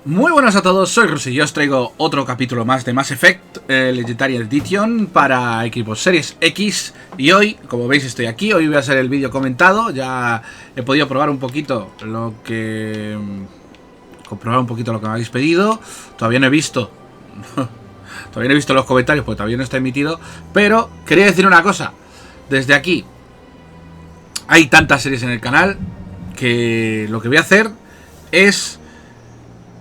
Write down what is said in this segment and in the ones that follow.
Muy buenas a todos, soy Rusi y os traigo otro capítulo más de Mass Effect Legendary Edition para equipos Series X. Y hoy, como veis, estoy aquí. Hoy voy a hacer el vídeo comentado. Ya he podido probar un poquito lo que... comprobar un poquito lo que me habéis pedido. Todavía no he visto... todavía no he visto los comentarios porque todavía no está emitido. Pero quería decir una cosa. Desde aquí hay tantas series en el canal que lo que voy a hacer es...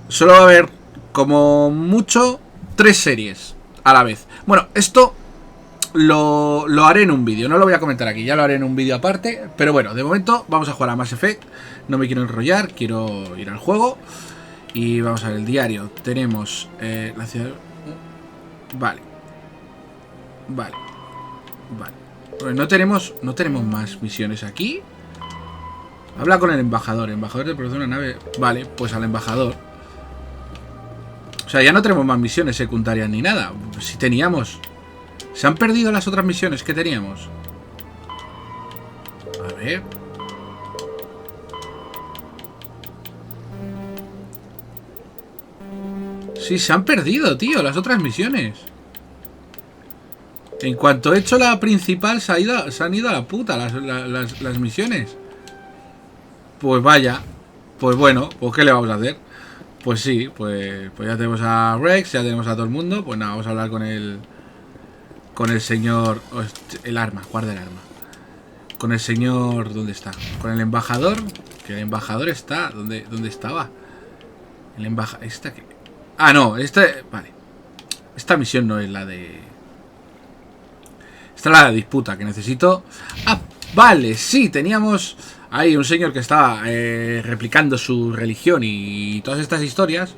solo va a haber, como mucho, 3 series a la vez. Bueno, esto lo haré en un vídeo. No lo voy a comentar aquí, ya lo haré en un vídeo aparte. Pero bueno, de momento vamos a jugar a Mass Effect. No me quiero enrollar, quiero ir al juego. Y vamos a ver el diario. Tenemos la ciudad... Vale. Pues no tenemos más misiones aquí. Habla con el embajador. El embajador te produce una nave... Vale, pues al embajador. O sea, ya no tenemos más misiones secundarias ni nada. Si teníamos... Se han perdido las otras misiones que teníamos. A ver. Sí, se han perdido, tío, las otras misiones. En cuanto he hecho la principal, se han ido a la puta las misiones. Pues vaya. Pues bueno, pues ¿qué le vamos a hacer? Pues sí, pues ya tenemos a Rex, ya tenemos a todo el mundo. Pues nada, vamos a hablar con el señor... El arma, guarda el arma. Con el señor... ¿Dónde está? Con el embajador. Que el embajador está... ¿Dónde estaba? El embajador... ¿Esta qué? Ah, no, vale. Esta misión no es la de... Esta es la de disputa que necesito. Ah, vale, sí, teníamos... Hay un señor que estaba replicando su religión y todas estas historias.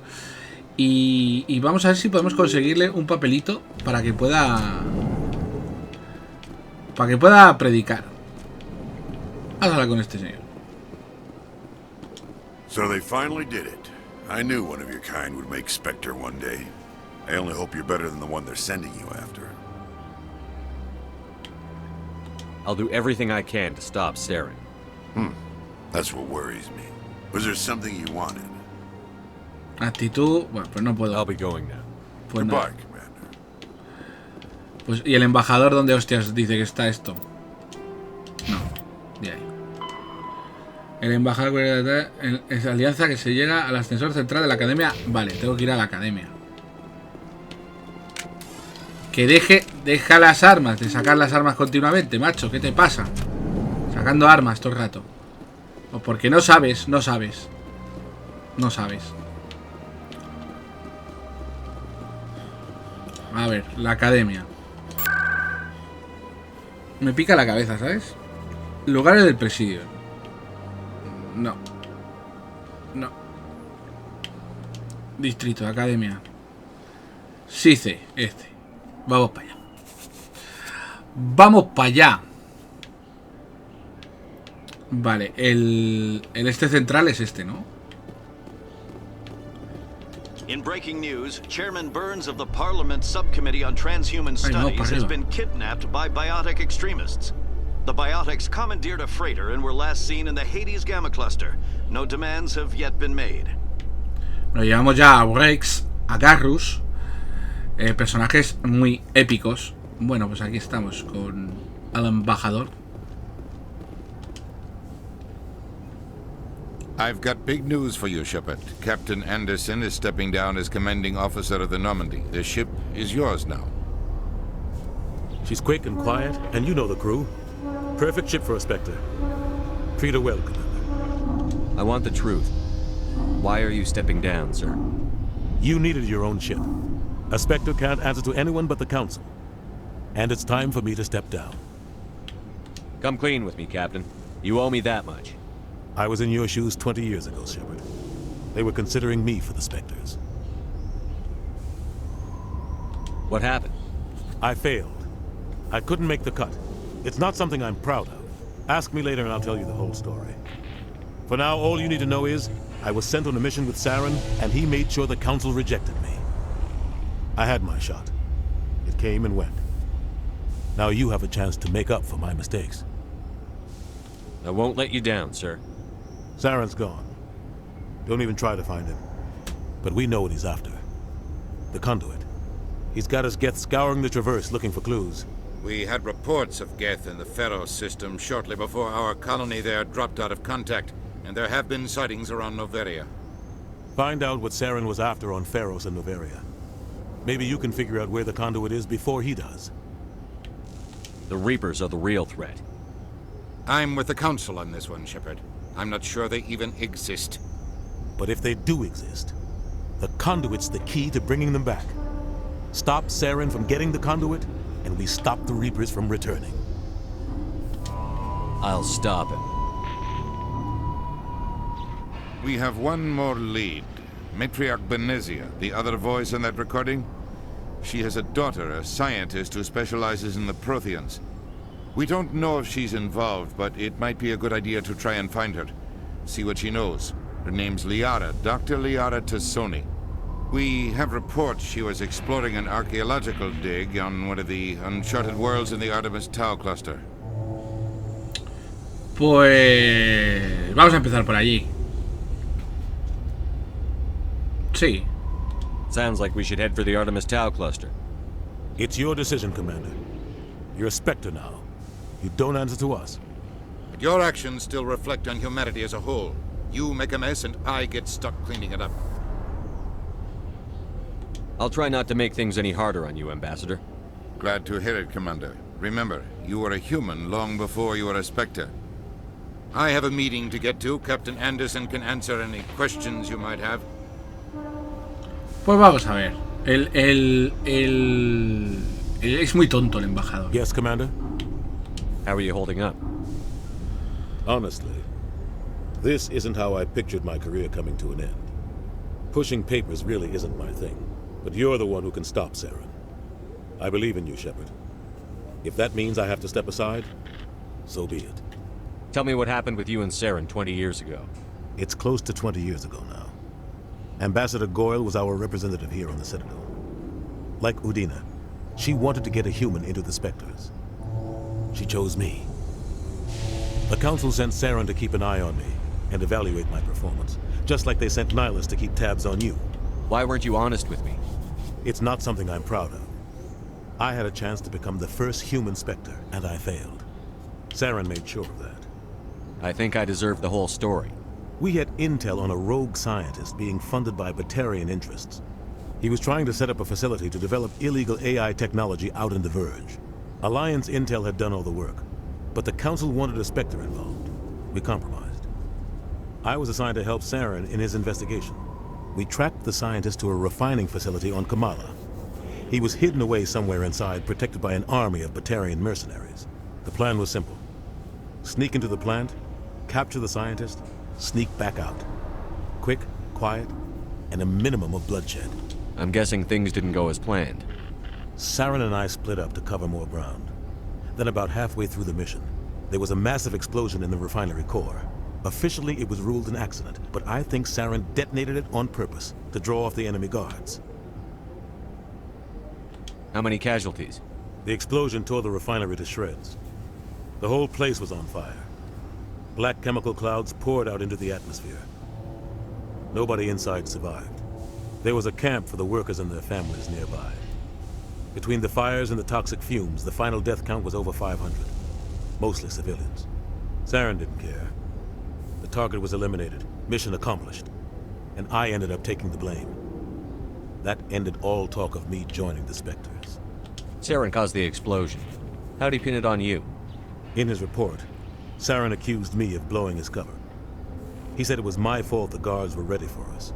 Y vamos a ver si podemos conseguirle un papelito para que pueda... predicar. Vamos a hablar con este señor. So they finally did it. I knew one of your kind would make Spectre one day. I only hope you're better than the one they're sending you after. I'll do everything I can to stop Saren. That's what worries me. Was there something you wanted? Actitud... Bueno, pues no puedo. I'll be going now. Pues Goodbye, no. Commander. Pues, ¿y el embajador dónde hostias dice que está esto? No, de ahí. El embajador es alianza que se llega al ascensor central de la academia. Vale, tengo que ir a la academia. Que deja las armas, de sacar las armas continuamente, macho. ¿Qué te pasa? Sacando armas todo el rato. O porque no sabes. A ver, la academia. Me pica la cabeza, ¿sabes? Lugares del presidio. No. Distrito, academia. SICE, este. Vamos para allá. Vale, el este central es este, ¿no? In breaking news, Chairman Burns of the Parliament Subcommittee on Transhuman Studies has been kidnapped by biotic extremists. The biotics commandeered a freighter and were last seen in the Hades Gamma Cluster. No demands have yet been made. Nos llevamos ya a Rex, a Garrus, personajes muy épicos. Bueno, pues aquí estamos con el embajador. I've got big news for you, Shepard. Captain Anderson is stepping down as commanding officer of the Normandy. The ship is yours now. She's quick and quiet, and you know the crew. Perfect ship for a Spectre. Treat her well, Commander. I want the truth. Why are you stepping down, sir? You needed your own ship. A Spectre can't answer to anyone but the Council. And it's time for me to step down. Come clean with me, Captain. You owe me that much. I was in your shoes 20 years ago, Shepard. They were considering me for the Spectres. What happened? I failed. I couldn't make the cut. It's not something I'm proud of. Ask me later and I'll tell you the whole story. For now, all you need to know is, I was sent on a mission with Saren, and he made sure the Council rejected me. I had my shot. It came and went. Now you have a chance to make up for my mistakes. I won't let you down, sir. Saren's gone. Don't even try to find him. But we know what he's after. The conduit. He's got us Geth scouring the Traverse looking for clues. We had reports of Geth in the Pharaoh system shortly before our colony there dropped out of contact, and there have been sightings around Noveria. Find out what Saren was after on Pharos and Noveria. Maybe you can figure out where the conduit is before he does. The Reapers are the real threat. I'm with the Council on this one, Shepard. I'm not sure they even exist. But if they do exist, the conduit's the key to bringing them back. Stop Saren from getting the conduit, and we stop the Reapers from returning. I'll stop him. We have one more lead. Matriarch Benezia, the other voice in that recording. She has a daughter, a scientist who specializes in the Protheans. We don't know if she's involved, but it might be a good idea to try and find her. See what she knows. Her name's Liara, Dr. Liara Tassoni. We have reports she was exploring an archaeological dig on one of the uncharted worlds in the Artemis Tau cluster. Pues vamos a empezar por allí. Sí. Sounds like we should head for the Artemis Tau cluster. It's your decision, Commander. You're a Spectre now. You don't answer to us. But your actions still reflect on humanity as a whole. You make a mess and I get stuck cleaning it up. I'll try not to make things any harder on you, Ambassador. Glad to hear it, Commander. Remember, you were a human long before you were a Spectre. I have a meeting to get to. Captain Anderson can answer any questions you might have. Pues vamos a ver. Es muy tonto el embajador. Yes, Commander? How are you holding up? Honestly, this isn't how I pictured my career coming to an end. Pushing papers really isn't my thing, but you're the one who can stop Saren. I believe in you, Shepard. If that means I have to step aside, so be it. Tell me what happened with you and Saren 20 years ago. It's close to 20 years ago now. Ambassador Goyle was our representative here on the Citadel. Like Udina, she wanted to get a human into the Spectres. She chose me. The Council sent Saren to keep an eye on me and evaluate my performance, just like they sent Nihilus to keep tabs on you. Why weren't you honest with me? It's not something I'm proud of. I had a chance to become the first human Spectre, and I failed. Saren made sure of that. I think I deserve the whole story. We had intel on a rogue scientist being funded by Batarian interests. He was trying to set up a facility to develop illegal AI technology out in the Verge. Alliance intel had done all the work, but the Council wanted a Spectre involved. We compromised. I was assigned to help Saren in his investigation. We tracked the scientist to a refining facility on Kamala. He was hidden away somewhere inside, protected by an army of Batarian mercenaries. The plan was simple. Sneak into the plant, capture the scientist, sneak back out. Quick, quiet, and a minimum of bloodshed. I'm guessing things didn't go as planned. Saren and I split up to cover more ground. Then about halfway through the mission, there was a massive explosion in the refinery core. Officially, it was ruled an accident, but I think Saren detonated it on purpose to draw off the enemy guards. How many casualties? The explosion tore the refinery to shreds. The whole place was on fire. Black chemical clouds poured out into the atmosphere. Nobody inside survived. There was a camp for the workers and their families nearby. Between the fires and the toxic fumes, the final death count was over 500. Mostly civilians. Saren didn't care. The target was eliminated, mission accomplished, and I ended up taking the blame. That ended all talk of me joining the Spectres. Saren caused the explosion. How'd he pin it on you? In his report, Saren accused me of blowing his cover. He said it was my fault the guards were ready for us.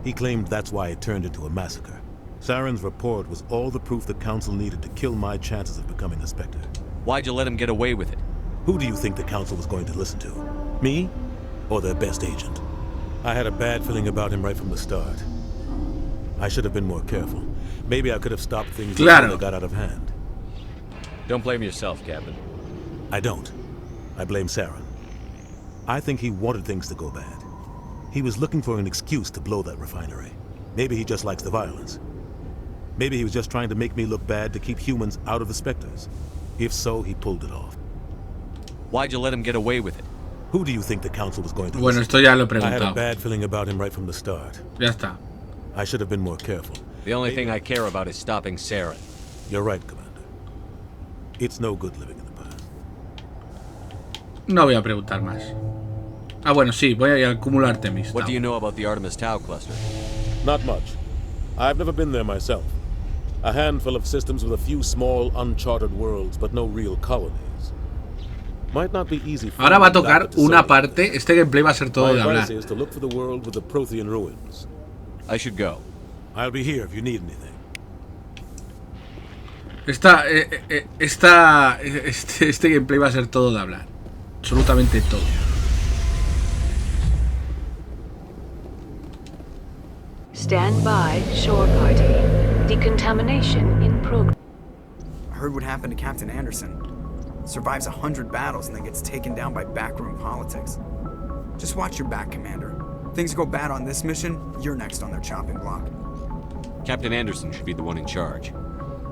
He claimed that's why it turned into a massacre. Saren's report was all the proof the Council needed to kill my chances of becoming a Spectre. Why'd you let him get away with it? Who do you think the Council was going to listen to? Me? Or their best agent? I had a bad feeling about him right from the start. I should have been more careful. Maybe I could have stopped things before they got out of hand. Don't blame yourself, Captain. I don't. I blame Saren. I think he wanted things to go bad. He was looking for an excuse to blow that refinery. Maybe he just likes the violence. Maybe he was just trying to make me look bad to keep humans out of the Spectres. If so, he pulled it off. Why'd you let him get away with it? Who do you think the Council was going to Bueno, listen esto ya lo he to? I had a preguntado. bad feeling about him right from the start. Ya está. I should have been more careful. The only thing I care about is stopping Saren. You're right, Commander. It's no good living in the past. No voy a preguntar más. Ah, bueno, sí, voy a acumular Temis. What do you know about the Artemis Tau cluster? Not much. I've never been there myself. A handful of systems with a few small, uncharted worlds, but no real colonies. Might not be easy for Ahora va a tocar una parte. Este gameplay va a ser todo de hablar. is to look for the world with the Prothean ruins. I should go. I'll be here if you need anything. Este gameplay va a ser todo de hablar. Absolutamente todo. Stand by, shore party. Decontamination in progress. I heard what happened to Captain Anderson. Survives 100 battles and then gets taken down by backroom politics. Just watch your back, Commander. Things go bad on this mission, you're next on their chopping block. Captain Anderson should be the one in charge.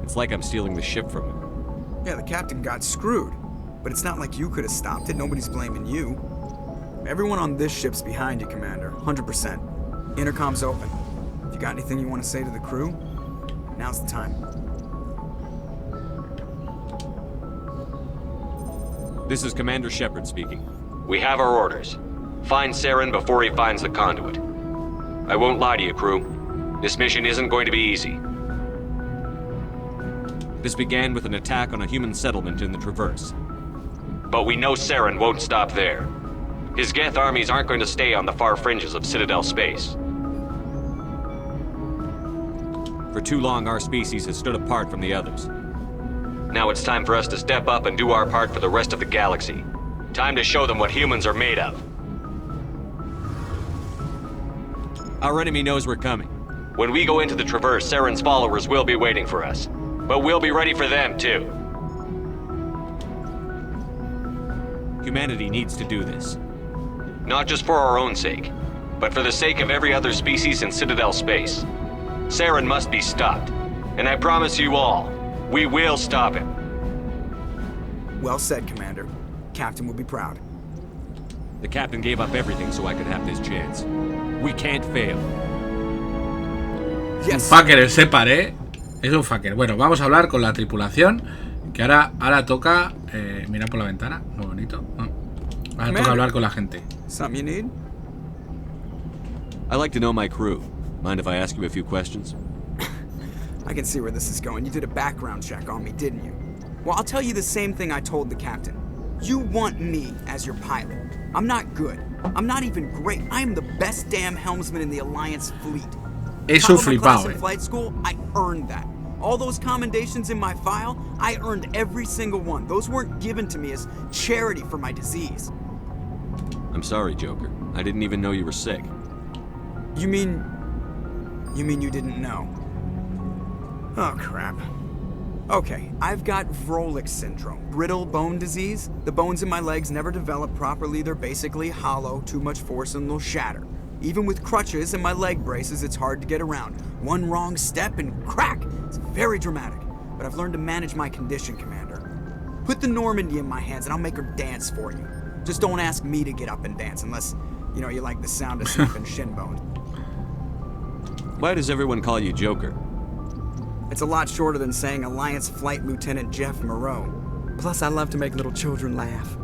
It's like I'm stealing the ship from him. Yeah, the captain got screwed. But it's not like you could have stopped it. Nobody's blaming you. Everyone on this ship's behind you, Commander. 100%. Intercom's open. If you got anything you want to say to the crew, now's the time. This is Commander Shepard speaking. We have our orders. Find Saren before he finds the conduit. I won't lie to you, crew. This mission isn't going to be easy. This began with an attack on a human settlement in the Traverse. But we know Saren won't stop there. His Geth armies aren't going to stay on the far fringes of Citadel space. For too long, our species has stood apart from the others. Now it's time for us to step up and do our part for the rest of the galaxy. Time to show them what humans are made of. Our enemy knows we're coming. When we go into the Traverse, Saren's followers will be waiting for us. But we'll be ready for them, too. Humanity needs to do this. Not just for our own sake, but for the sake of every other species in Citadel space. Saren must be stopped. And I promise you all, we will stop him. Well said, Commander. Captain will be proud. The captain gave up everything so I could have this chance. We can't fail. Yes. Un fucker el Separ, Es un fucker. Bueno, vamos a hablar con la tripulación. Que ahora toca mirar por la ventana. Muy bonito. Ahora toca hablar con la gente. Something you need? I'd like to know my crew. Mind if I ask you a few questions? I can see where this is going. You did a background check on me, didn't you? Well, I'll tell you the same thing I told the captain. You want me as your pilot. I'm not good. I'm not even great. I am the best damn helmsman in the Alliance fleet. Es un flipado, in flight school, I earned that. All those commendations in my file, I earned every single one. Those weren't given to me as charity for my disease. I'm sorry, Joker. I didn't even know you were sick. You mean you didn't know? Oh, crap. Okay, I've got Vrolik syndrome, brittle bone disease. The bones in my legs never develop properly. They're basically hollow, too much force and they'll shatter. Even with crutches and my leg braces, it's hard to get around. One wrong step and crack! It's very dramatic. But I've learned to manage my condition, Commander. Put the Normandy in my hands and I'll make her dance for you. Just don't ask me to get up and dance unless, you like the sound of snapping shin bones. Why does everyone call you Joker? It's a lot shorter than saying Alliance Flight Lieutenant Jeff Moreau. Plus, I love to make little children laugh.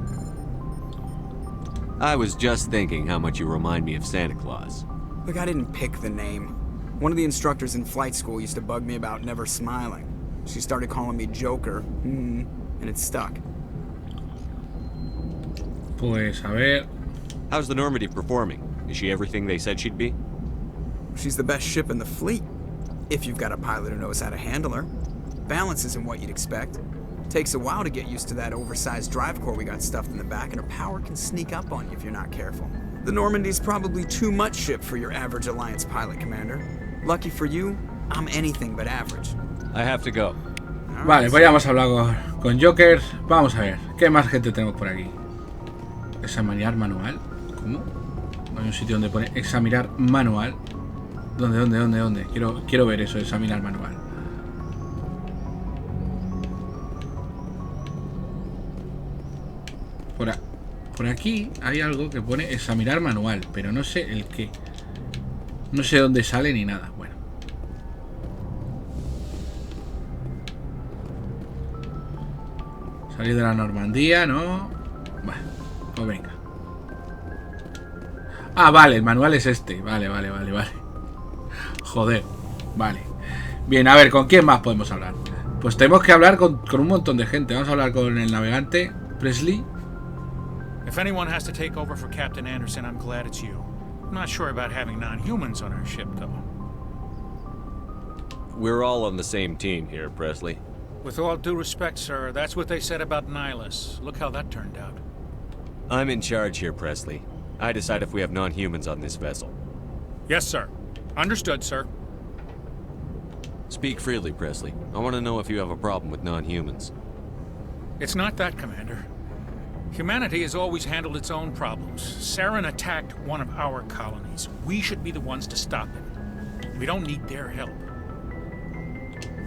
I was just thinking how much you remind me of Santa Claus. Look, I didn't pick the name. One of the instructors in flight school used to bug me about never smiling. She started calling me Joker, and it stuck. Pues, a ver... How's the Normandy performing? Is she everything they said she'd be? She's the best ship in the fleet. If you've got a pilot who knows how to handle her. Balance isn't what you'd expect. Takes a while to get used to that oversized drive core we got stuffed in the back, and her power can sneak up on you if you're not careful. The Normandy's probably too much ship for your average Alliance pilot, Commander. Lucky for you, I'm anything but average. I have to go. Vale, pues ya hemos hablado con Joker. Vamos a ver, ¿qué más gente tenemos por aquí? Examinar manual. ¿Cómo? Hay un sitio donde pone examinar manual. ¿Dónde? Quiero ver eso, examinar manual. Por aquí hay algo que pone examinar manual, pero no sé el qué. No sé dónde sale ni nada. Bueno. Salir de la Normandía, ¿no? Bueno, pues venga. Ah, vale, el manual es este. Vale. Joder, vale. Bien, a ver, ¿con quién más podemos hablar? Pues tenemos que hablar con un montón de gente. Vamos a hablar con el navegante Presley. If anyone has to take over for Captain Anderson, I'm glad it's you. I'm not sure about having non-humans on our ship, though. We're all on the same team here, Presley. With all due respect, sir, that's what they said about Nihilus. Look how that turned out. I'm in charge here, Presley. I decide if we have non-humans on this vessel. Yes, sir. Understood, sir. Speak freely, Presley. I want to know if you have a problem with non-humans. It's not that, Commander. Humanity has always handled its own problems. Saren attacked one of our colonies. We should be the ones to stop it. We don't need their help.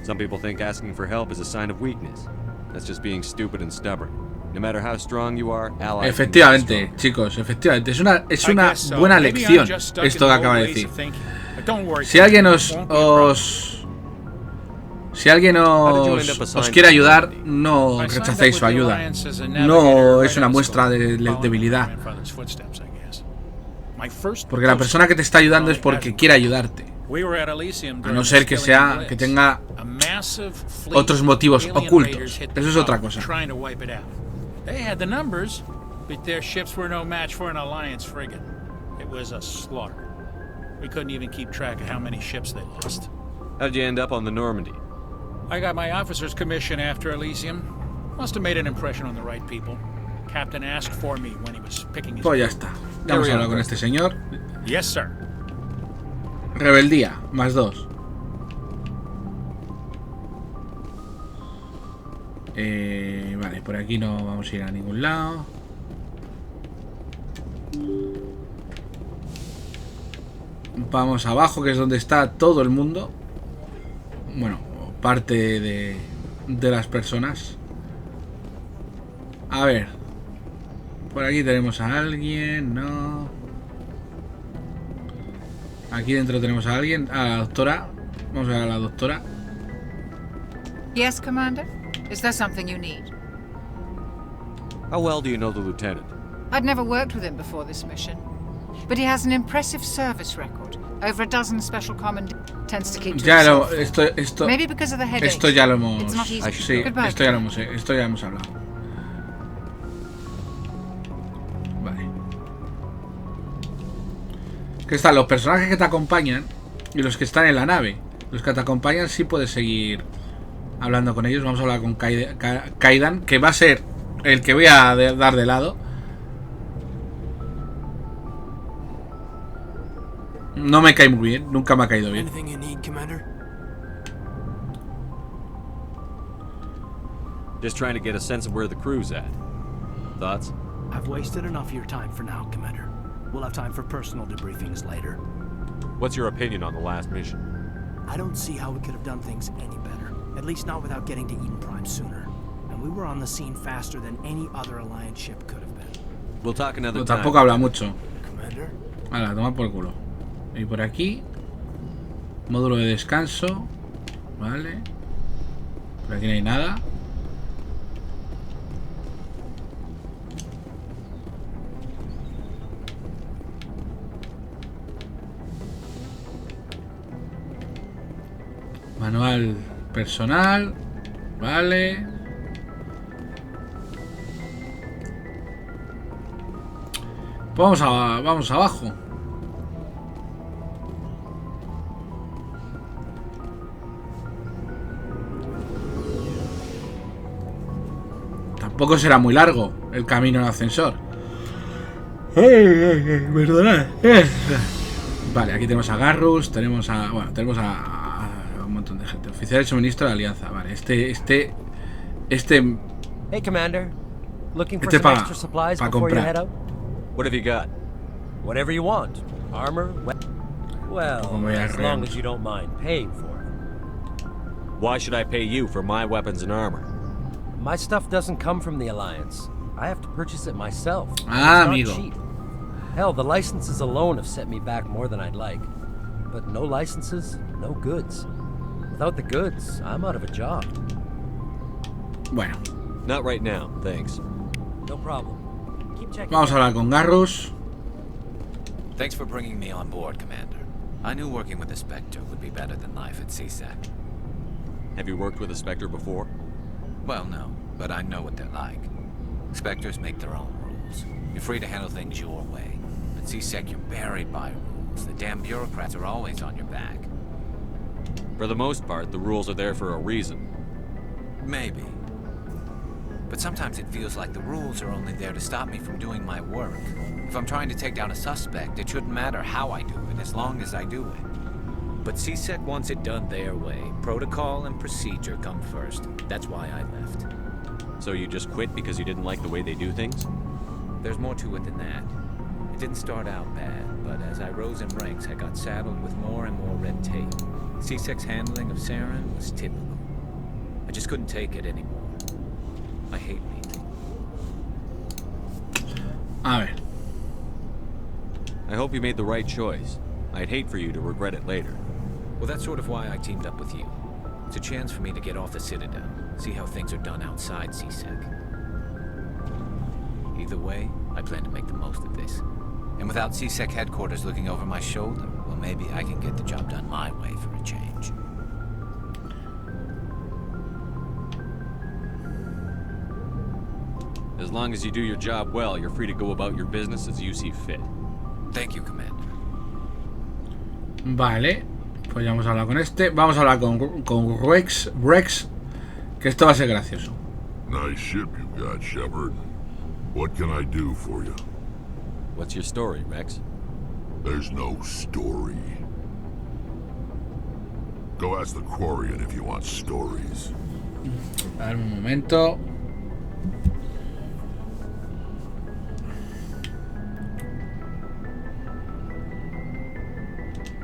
Some people think asking for help is a sign of weakness. That's just being stupid and stubborn. No matter how strong you are, allies. Efectivamente, chicos, efectivamente. Es una buena lección esto que acaba de decir. Si alguien os quiere ayudar, no rechacéis su ayuda. No es una muestra de debilidad. Porque la persona que te está ayudando es porque quiere ayudarte. A no ser que tenga otros motivos ocultos. Eso es otra cosa. They had the numbers, but their ships were no match for an Alliance frigate. It was a slaughter. We couldn't even keep track of how many ships they lost. How'd you end up on the Normandy? I got my officer's commission after Elysium. Must have made an impression on the right people. Captain asked for me when he was picking his... Pues ya está. Ya hemos hablado con este señor. Yes, sir. Rebeldía, +2. Vale, por aquí no vamos a ir a ningún lado. Vamos abajo, que es donde está todo el mundo. Bueno, parte de las personas. A ver. Por aquí tenemos a alguien, ¿no? Aquí dentro tenemos a alguien. A la doctora. Vamos a ver a la doctora. Yes, Commander? Is there something you need? How well do you know the lieutenant? I'd never worked with him before this mission, but he has an impressive service record. Over a dozen special command tends to keep to himself. Esto Maybe because of the headache. Esto ya lo hemos. It's not easy. Sí, Goodbye. esto ya hemos hablado. Vale. Que están los personajes que te acompañan y los que están en la nave. Los que te acompañan sí puedes seguir hablando con ellos. Vamos a hablar con Kaidan, que va a ser el que voy a dar de lado. No me cae muy bien, nunca me ha caído bien. Just trying to get a sense of where the crew's at. Thoughts? I've wasted enough of your time for now, Commander. We'll have time for personal debriefings later. What's your opinion on the last mission? I don't see how we could have done things any better. At least not without getting to Eden Prime sooner. And we were on the scene faster than any other Alliance ship could have been. We'll talk another time. Tampoco habla mucho. Commander? Hala, toma por culo. Y por aquí, módulo de descanso. Vale. Por aquí no hay nada. Manual personal. Vale. Pues vamos abajo. Tampoco será muy largo el camino en ascensor. Perdonad. Vale, aquí tenemos a Garrus, tenemos a un montón de gente. Oficial de suministro de Alianza. Vale, este. Hey, Commander. Looking for some extra supplies before you head out? What have you got? Whatever you want. Armor, well, as long as you don't mind paying for it. Why should I pay you for my weapons and armor? My stuff doesn't come from the Alliance. I have to purchase it myself. Ah, it's not amigo. cheap. Hell, the licenses alone have set me back more than I'd like. But no licenses, no goods. Without the goods, I'm out of a job. Bueno, Not right now, thanks. No problem. Keep checking. Vamos a hablar con Garrus. Thanks for bringing me on board, Commander. I knew working with the Spectre would be better than life at CSEC. Have you worked with a Spectre before? Well, no, but I know what they're like. Spectres make their own rules. You're free to handle things your way. At CSEC, you're buried by rules. The damn bureaucrats are always on your back. For the most part, the rules are there for a reason. Maybe. But sometimes it feels like the rules are only there to stop me from doing my work. If I'm trying to take down a suspect, it shouldn't matter how I do it, as long as I do it. But CSEC wants it done their way. Protocol and procedure come first. That's why I left. So you just quit because you didn't like the way they do things? There's more to it than that. It didn't start out bad, but as I rose in ranks, I got saddled with more and more red tape. CSEC's handling of Saren was typical. I just couldn't take it anymore. I hate meeting. A ver. I hope you made the right choice. I'd hate for you to regret it later. Well, that's sort of why I teamed up with you. It's a chance for me to get off the Citadel, see how things are done outside CSEC. Either way, I plan to make the most of this. And without CSEC headquarters looking over my shoulder, well, maybe I can get the job done my way for a change. As long as you do your job well, you're free to go about your business as you see fit. Thank you, Commander. Vale, pues ya hemos hablado con este. Vamos a hablar con Rex, que esto va a ser gracioso. Nice ship you've got, Shepard. What can I do for you? What's your story, Rex? There's no story. Go ask the Quarian if you want stories. A ver, un momento.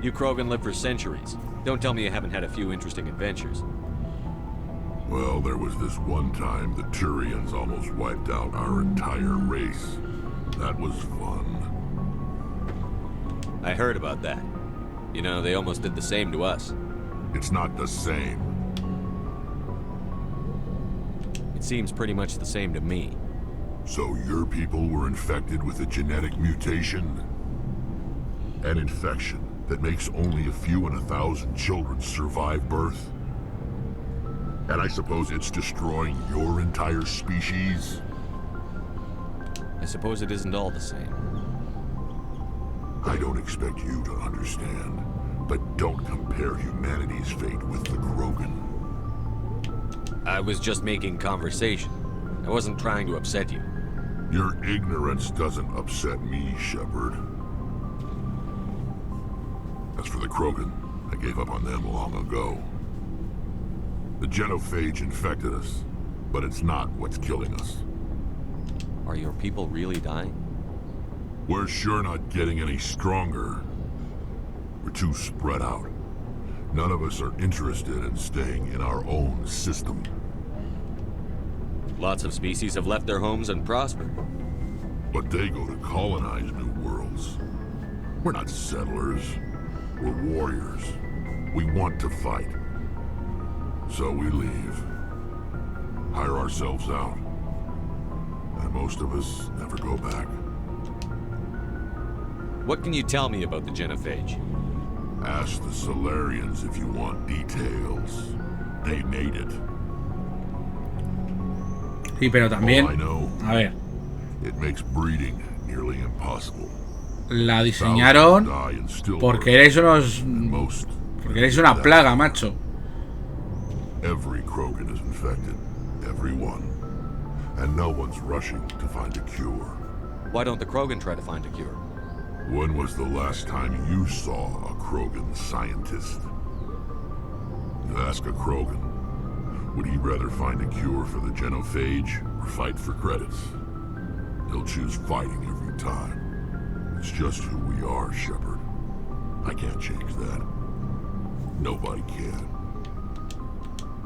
You Krogan live for centuries. Don't tell me you haven't had a few interesting adventures. Well, there was this one time the Turians almost wiped out our entire race. That was fun. I heard about that. You know, they almost did the same to us. It's not the same. It seems pretty much the same to me. So your people were infected with a genetic mutation? An infection that makes only a few in 1,000 children survive birth? And I suppose it's destroying your entire species? I suppose it isn't all the same. I don't expect you to understand, but don't compare humanity's fate with the Krogan. I was just making conversation. I wasn't trying to upset you. Your ignorance doesn't upset me, Shepard. As for the Krogan, I gave up on them long ago. The genophage infected us, but it's not what's killing us. Are your people really dying? We're sure not getting any stronger. We're too spread out. None of us are interested in staying in our own system. Lots of species have left their homes and prospered. But they go to colonize new worlds. We're not settlers. We're warriors. We want to fight. So we leave. Hire ourselves out. And most of us never go back. What can you tell me about the genophage? Ask the Solarians if you want details. They made it. Sí, pero también, All I know, a ver, it makes breeding nearly impossible. la diseñaron porque erais unos, porque erais una plaga, macho. Every Krogan is infected, everyone, and no one's rushing to find a cure. Why don't the Krogan try to find a cure? When was the last time you saw a Krogan scientist? Ask a Krogan. Would he rather find a cure for the genophage or fight for credits? He'll choose fighting every time. It's just who we are, Shepard. I can't change that. Nobody can.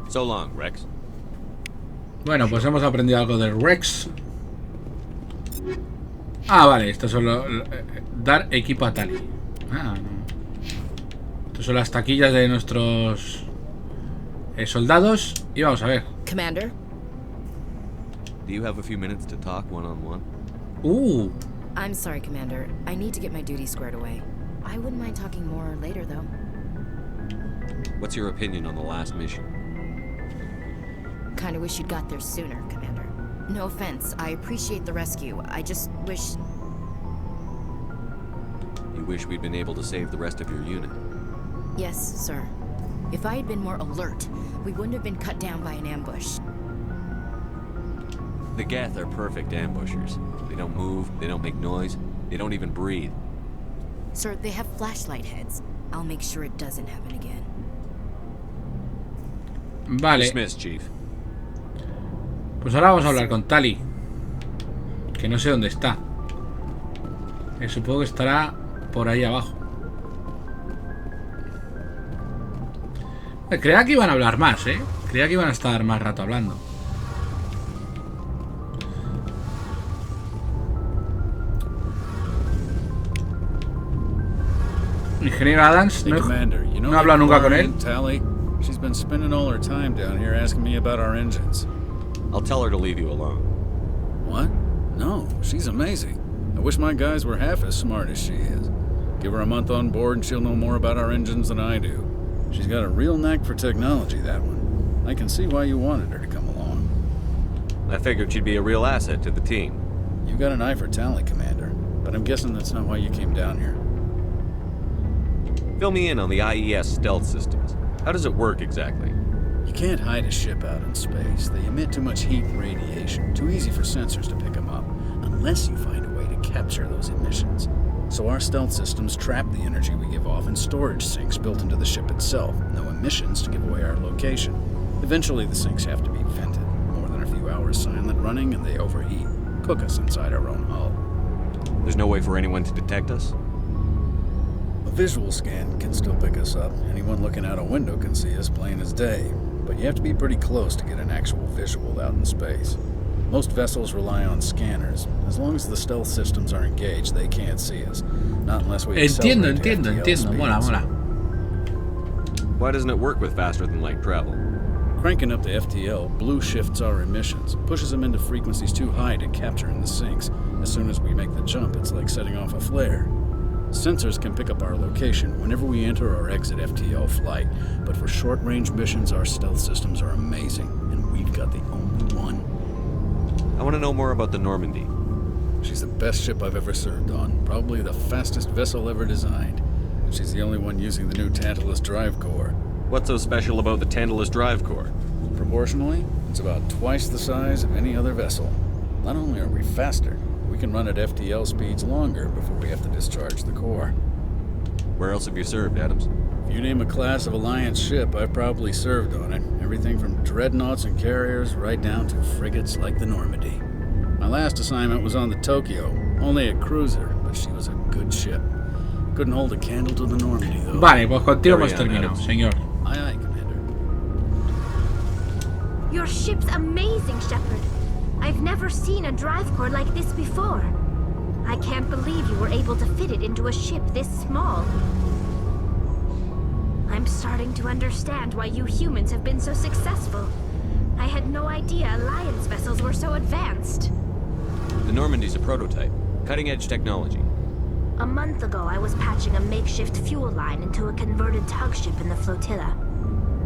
So long, Rex. Bueno, pues hemos aprendido algo del Rex. Ah, vale, esto es solo dar equipo a Tali. Ah, no. Estas son las taquillas de nuestros soldados. Y vamos a ver. Commander? do you have a few minutes to talk one-on-one? Ooh. I'm sorry, Commander. I need to get my duty squared away. I wouldn't mind talking more later, though. What's your opinion on the last mission? Kinda wish you'd got there sooner, Commander. No offense, I appreciate the rescue. I just wish... You wish we'd been able to save the rest of your unit? Yes, sir. If I had been more alert, we wouldn't have been cut down by an ambush. The Geth are perfect ambushers. They don't move, they don't make noise, they don't even breathe. Sir, they have flashlight heads. I'll make sure it doesn't happen again. Vale. Dismissed, Chief. Pues ahora vamos a hablar con Tali. Que no sé dónde está. Supongo que estará por ahí abajo. Creía que iban a hablar más, Creía que iban a estar más rato hablando. Ingeniero Adams, no habla nunca con él. Tally, she's been spending all her time down here asking me about our engines. I'll tell her to leave you alone. What? No, she's amazing. I wish my guys were half as smart as she is. Give her a month on board and she'll know more about our engines than I do. She's got a real knack for technology, that one. I can see why you wanted her to come along. I figured she'd be a real asset to the team. You got an eye for Tally, Commander, but I'm guessing that's not why you came down here. Fill me in on the IES stealth systems. How does it work exactly? You can't hide a ship out in space. They emit too much heat and radiation. Too easy for sensors to pick them up, unless you find a way to capture those emissions. So our stealth systems trap the energy we give off in storage sinks built into the ship itself. No emissions to give away our location. Eventually the sinks have to be vented. More than a few hours silent running and they overheat. Cook us inside our own hull. There's no way for anyone to detect us? A visual scan can still pick us up. Anyone looking out a window can see us plain as day. But you have to be pretty close to get an actual visual out in space. Most vessels rely on scanners. As long as the stealth systems are engaged, they can't see us. Not unless we Entiendo. Mola. Why doesn't it work with faster than light travel? Cranking up the FTL blue shifts our emissions, pushes them into frequencies too high to capture in the sinks. As soon as we make the jump, it's like setting off a flare. Sensors can pick up our location whenever we enter or exit FTL flight, but for short-range missions, our stealth systems are amazing, and we've got the only one. I want to know more about the Normandy. She's the best ship I've ever served on, probably the fastest vessel ever designed. And she's the only one using the new Tantalus drive core. What's so special about the Tantalus drive core? Proportionally, it's about twice the size of any other vessel. Not only are we faster, we can run at FTL speeds longer before we have to discharge the core. Where else have you served, Adams? If you name a class of Alliance ship, I've probably served on it. Everything from dreadnoughts and carriers right down to frigates like the Normandy. My last assignment was on the Tokyo, only a cruiser, but she was a good ship. Couldn't hold a candle to the Normandy, though. Vale, pues contigo hemos terminado, señor. Aye, aye, Commander. Your ship's amazing, Shepard. I've never seen a drive core like this before. I can't believe you were able to fit it into a ship this small. I'm starting to understand why you humans have been so successful. I had no idea Alliance vessels were so advanced. The Normandy's a prototype. Cutting-edge technology. A month ago, I was patching a makeshift fuel line into a converted tug ship in the flotilla.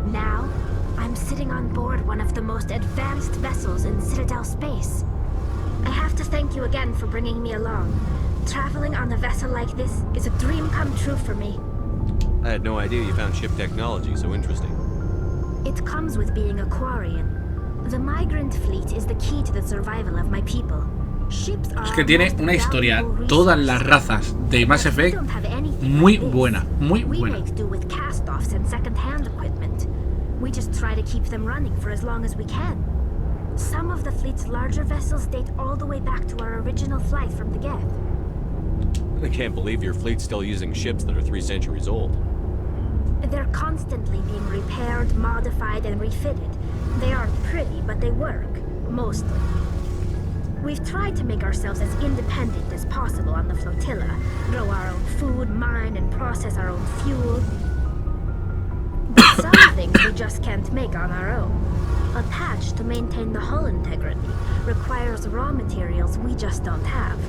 Now, I'm sitting on board one of the most advanced vessels in Citadel space. I have to thank you again for bringing me along. Traveling on a vessel like this is a dream come true for me. I had no idea you found ship technology so interesting. It comes with being a Quarian. The migrant fleet is the key to the survival of my people. Ships are Es que tiene una historia, todas las razas de Mass Effect, muy buena, muy buena. We make do with cast-offs and second-hand equipment. We just try to keep them running for as long as we can. Some of the fleet's larger vessels date all the way back to our original flight from the Geth. I can't believe your fleet's still using ships that are 3 centuries old. They're constantly being repaired, modified, and refitted. They aren't pretty, but they work. Mostly. We've tried to make ourselves as independent as possible on the flotilla. Grow our own food, mine, and process our own fuel. But some things we just can't make on our own. A patch to maintain the hull integrity requires raw materials we just don't have.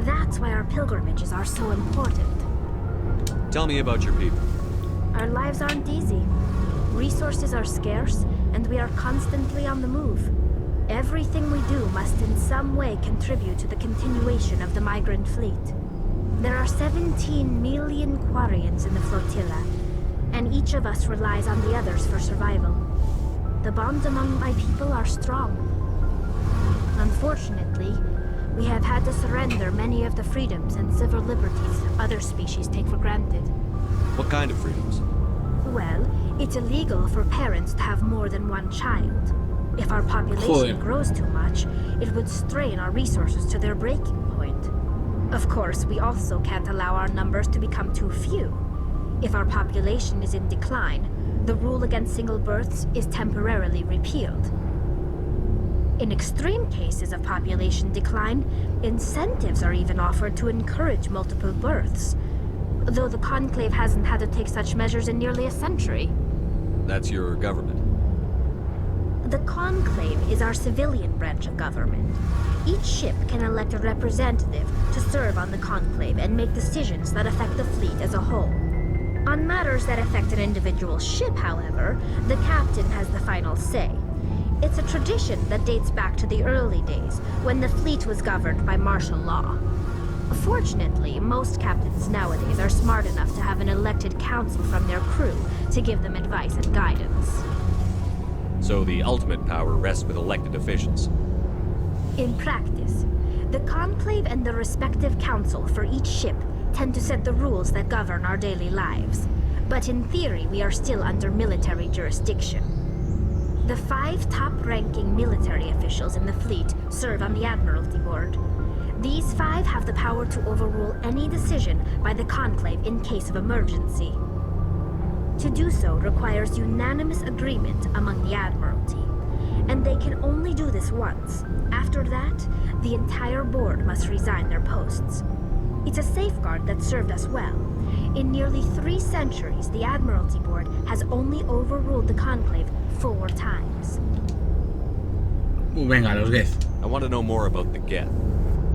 That's why our pilgrimages are so important. Tell me about your people. Our lives aren't easy. Resources are scarce, and we are constantly on the move. Everything we do must in some way contribute to the continuation of the migrant fleet. There are 17 million Quarians in the flotilla, and each of us relies on the others for survival. The bonds among my people are strong. Unfortunately, we have had to surrender many of the freedoms and civil liberties other species take for granted. What kind of freedoms? Well, it's illegal for parents to have more than one child. If our population grows too much, it would strain our resources to their breaking point. Of course, we also can't allow our numbers to become too few. If our population is in decline, the rule against single births is temporarily repealed. In extreme cases of population decline, incentives are even offered to encourage multiple births, though the Conclave hasn't had to take such measures in nearly a century. That's your government. The Conclave is our civilian branch of government. Each ship can elect a representative to serve on the Conclave and make decisions that affect the fleet as a whole. On matters that affect an individual ship, however, the captain has the final say. It's a tradition that dates back to the early days, when the fleet was governed by martial law. Fortunately, most captains nowadays are smart enough to have an elected council from their crew to give them advice and guidance. So the ultimate power rests with elected officials. In practice, the Conclave and the respective council for each ship tend to set the rules that govern our daily lives. But in theory, we are still under military jurisdiction. The 5 top-ranking military officials in the fleet serve on the Admiralty Board. These 5 have the power to overrule any decision by the Conclave in case of emergency. To do so requires unanimous agreement among the Admiralty, and they can only do this once. After that, the entire board must resign their posts. It's a safeguard that served us well. In nearly 3 centuries, the Admiralty Board has only overruled the Conclave 4 times. Venga, los Geth. I want to know more about the Geth.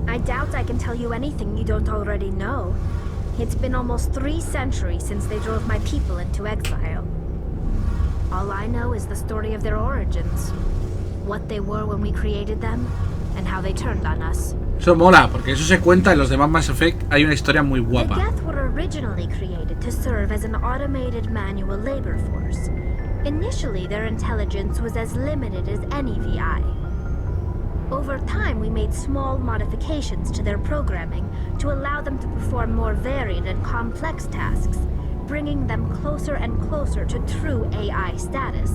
I doubt I can tell you anything you don't already know. It's been almost 3 centuries since they drove my people into exile. All I know is the story of their origins. What they were when we created them, and how they turned on us. Eso mola, porque eso se cuenta en los demás Mass Effect. Hay una historia muy guapa. The Geth were originally created to serve as an automated manual labor force. Initially, their intelligence was as limited as any VI. Over time, we made small modifications to their programming to allow them to perform more varied and complex tasks, bringing them closer and closer to true AI status.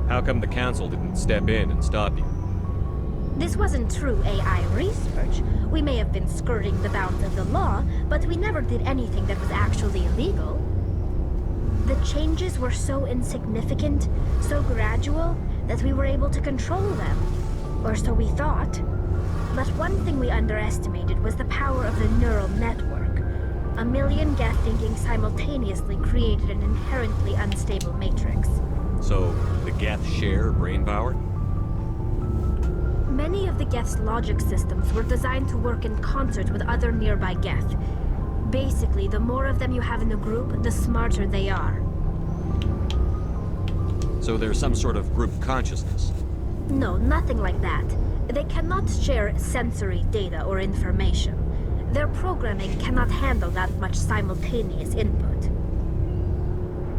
How come the Council didn't step in and stop you? This wasn't true AI research. We may have been skirting the bounds of the law, but we never did anything that was actually illegal. The changes were so insignificant, so gradual, that we were able to control them. Or so we thought. But one thing we underestimated was the power of the neural network. A million Geth thinking simultaneously created an inherently unstable matrix. So, the Geth share brain power? Many of the Geth's logic systems were designed to work in concert with other nearby Geth. Basically, the more of them you have in the group, the smarter they are. So there's some sort of group consciousness? No, nothing like that. They cannot share sensory data or information. Their programming cannot handle that much simultaneous input.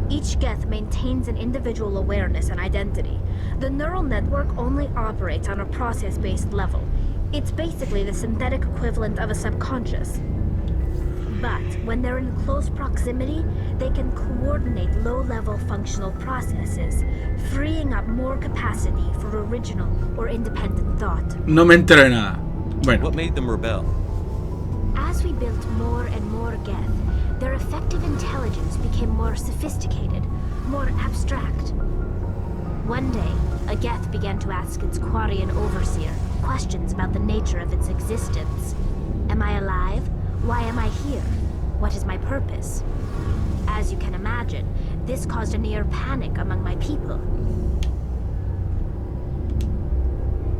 Each Geth maintains an individual awareness and identity. The neural network only operates on a process-based level. It's basically the synthetic equivalent of a subconscious. But when they're in close proximity, they can coordinate low-level functional processes, freeing up more capacity for original or independent thought. No me entero de nada. Bueno. What made them rebel? As we built more and more Geth, their effective intelligence became more sophisticated, more abstract. One day, a Geth began to ask its Quarian overseer questions about the nature of its existence. Am I alive? Why am I here? What is my purpose? As you can imagine, This caused a near panic among my people.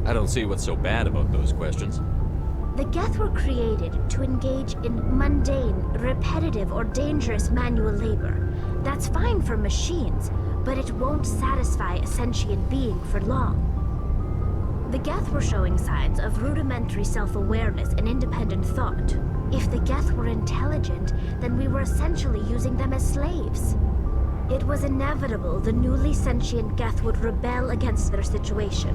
I don't see what's so bad about those questions. The Geth were created to engage in mundane, repetitive, or dangerous manual labor. That's fine for machines, but it won't satisfy a sentient being for long. The Geth were showing signs of rudimentary self-awareness and independent thought. If the Geth were intelligent, then we were essentially using them as slaves. It was inevitable the newly sentient Geth would rebel against their situation.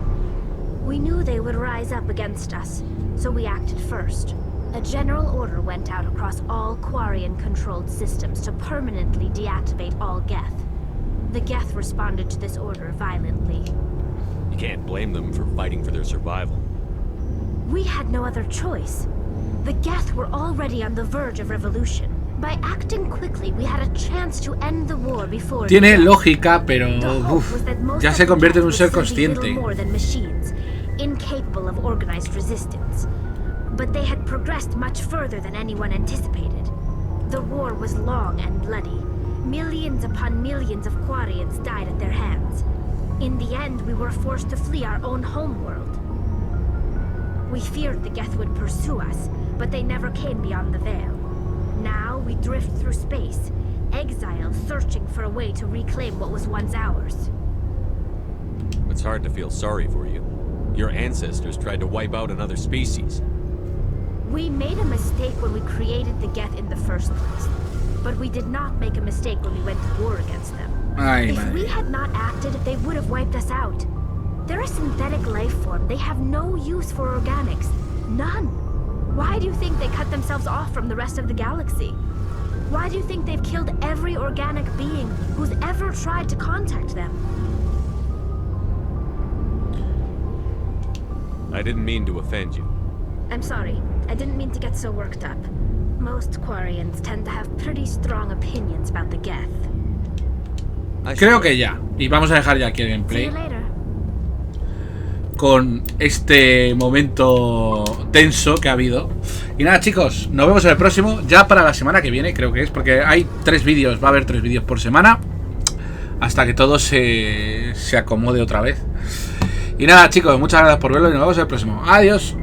We knew they would rise up against us, so we acted first. A general order went out across all Quarian-controlled systems to permanently deactivate all Geth. The Geth responded to this order violently. You can't blame them for fighting for their survival. We had no other choice. The Geth were already on the verge of revolution. By acting quickly, we had a chance to end the war before. Tiene lógica, pero ya se convierte en un ser consciente. More than machines, incapable of organized resistance. But they had progressed much further than anyone anticipated. The war was long and bloody. Millions upon millions of Quarians died at their hands. In the end, we were forced to flee our own homeworld. We feared the Geth would pursue us, but they never came beyond the veil. Now we drift through space, exiled, searching for a way to reclaim what was once ours. It's hard to feel sorry for you. Your ancestors tried to wipe out another species. We made a mistake when we created the Geth in the first place. But we did not make a mistake when we went to war against them. If we had not acted, they would have wiped us out. They're a synthetic life form. They have no use for organics. None. Why do you think they cut themselves off from the rest of the galaxy? Why do you think they've killed every organic being who's ever tried to contact them? I didn't mean to offend you. I'm sorry. I didn't mean to get so worked up. Most Quarians tend to have pretty strong opinions about the Geth. Creo que ya. Y vamos a dejar ya aquí el gameplay. Con este momento tenso que ha habido. Y nada, chicos, nos vemos en el próximo. Ya para la semana que viene, creo que es. Porque hay 3 vídeos, va a haber 3 vídeos por semana. Hasta que todo se acomode otra vez. Y nada, chicos, muchas gracias por verlo y nos vemos en el próximo. Adiós.